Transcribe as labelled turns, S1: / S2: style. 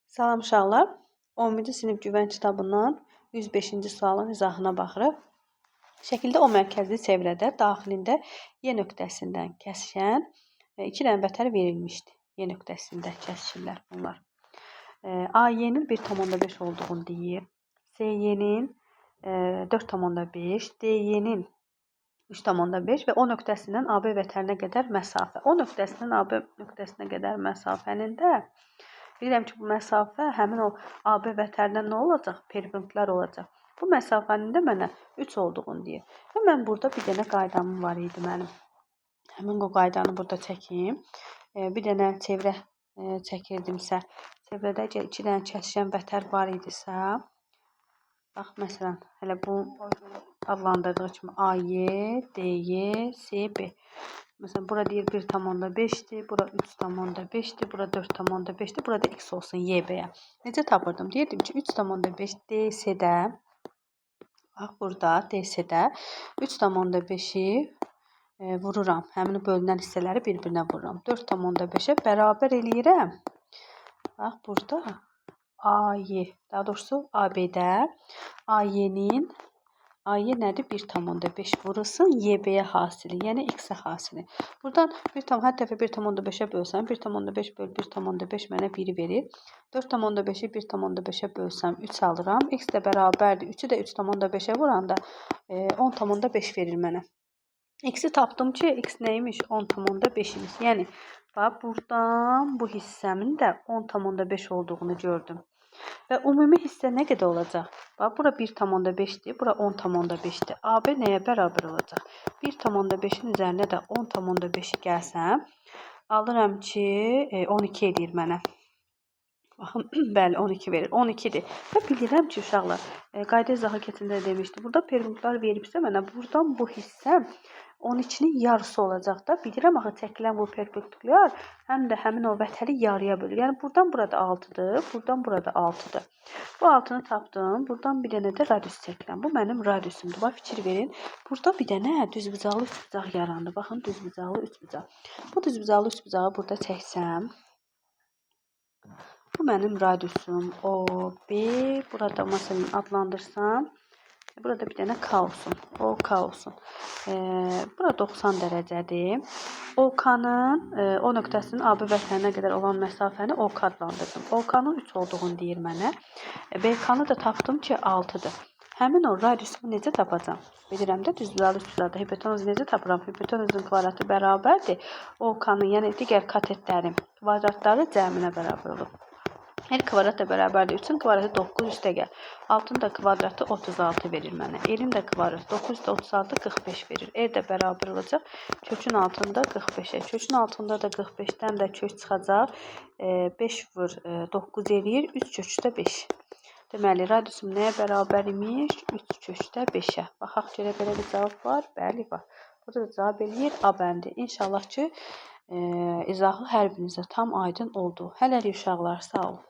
S1: Salam uşaqlar. 11-ci sinif güvən kitabından 105-ci sualın izahına baxırıq. Şəkildə o mərkəzli çevrədə daxilində Y nöqtəsindən kəsişən iki dənə vətər verilmişdi. Y nöqtəsində kəsişirlər bunlar. AY-nin 1,5 olduğunu deyir. SY-nin 4,5, DY-nin 3,5 və O nöqtəsindən AB vətərinə qədər məsafə. O nöqtəsindən AB nöqtəsinə qədər məsafənin də bilirəm ki, bu məsafə həmin o AB vətərinə nə olacaq? Perpendicular olacaq. Bu məsafənin də mənə 3 olduğunu deyir. Və mən burada bir dənə qaydam var idi mənim. Həmin o qaydanı burada çəkim. Bir dənə çevrə çəkirdimsə, çevrədə iki dənə kəsişən vətər var idisə, bax, məsələn, hələ bu adlandırdığı kimi AY, DY, SB. Məsələn, bura deyir 1,5-dir, bura 3,5-dir, bura 4,5-dir, burada x olsun YB-yə. Necə tapırdım? Deyirdim ki, 3,5 DS-də, bax, burada DS-də 3,5-i vururam. Həmin bölünən hissələri bir-birinə vururam. 4,5-ə bərabər eləyirəm. Bax, burada AY, daha doğrusu AB-də AY-nin AY nədir? 1,5 vurulsun YB-yə hasili, yəni x-ə hasili. Buradan hər dəfə 1,5-ə bölsəm, 1,5 böl 1,5 mənə 1 verir. 4,5-i 1,5-ə bölsəm 3 alıram. X də bərabərdir. 3-ü də 3,5-ə vuranda 10,5 verir mənə. X-i tapdım ki, x neymiş? 10,5-imiz. Yəni, bax, buradan bu hissəmin də 10,5 olduğunu gördüm. Və ümumi hissə nə qədər olacaq? Bax, bura 1,5-dir, bura 10,5-dir. AB nəyə bərabər olacaq? 1,5-in üzərinə də 10,5-i gəlsəm, alıram ki, 12 edir mənə. Baxın, bəli, 12 verir. 12-dir. Və bilirəm ki, uşaqlar, qayda izahı keçində demişdi. Burada perpendicular veribsə mənə, buradan bu hissə 12-nin yarısı olacaq da. Bilirəm, axı çəkilən bu perpendicular həm də həmin o vətəri yarıya bölür. Yəni, buradan burada 6-dır, buradan burada 6-dır. Bu 6-nı tapdım. Buradan bir dənə də radius çəkiləm. Bu mənim radiusumdur. Bax, fikir verin. Burada bir dənə düzbucaqlı üçbucaq yarandı. Baxın, düzbucaqlı üçbucaq. Bu düzbucaqlı üçbucağı burada çəksəm, bu mənim radiusum. OB, burada məsələn adlandırsam, burada bir dənə K olsun. OK olsun. Bura 90 dərəcədir. OK-nın O nöqtəsinin AB vətərinə qədər olan məsafəni OK adlandırdım. OK-nın 3 olduğunu deyir mənə. BK-nı da tapdım ki, 6-dır. Həmin o radiusumu necə tapacam? Bilirəm də, düzbucaqlı üçbucaqda hipotenuzu necə tapıram? Hipotenuzun kvadratı bərabərdir. OK-nın, yəni digər katetlərin kvadratları cəminə bərabər olur. Hər kvadrat da bərabərdir. 3-ün kvadratı 9 üstə gəl. 6-nın da kvadratı 36 verir mənə. L-in də kvadratı 9 üstə 36 45 verir. R də bərabər olacaq. Kökün altında 45-ə. Kökün altında da 45-dən də kök çıxacaq. 5 vur 9 eləyir. 3 kökdə 5. Deməli, radiusum nəyə bərabər imiş? 3 kökdə 5-ə. Baxaq görə belə bir cavab var. Bəli, var. Burada da cavab eləyir A bəndi. İnşallah ki, izahı hər birinizə tam aydın oldu. Hələlik uşaqlar, sağ olun.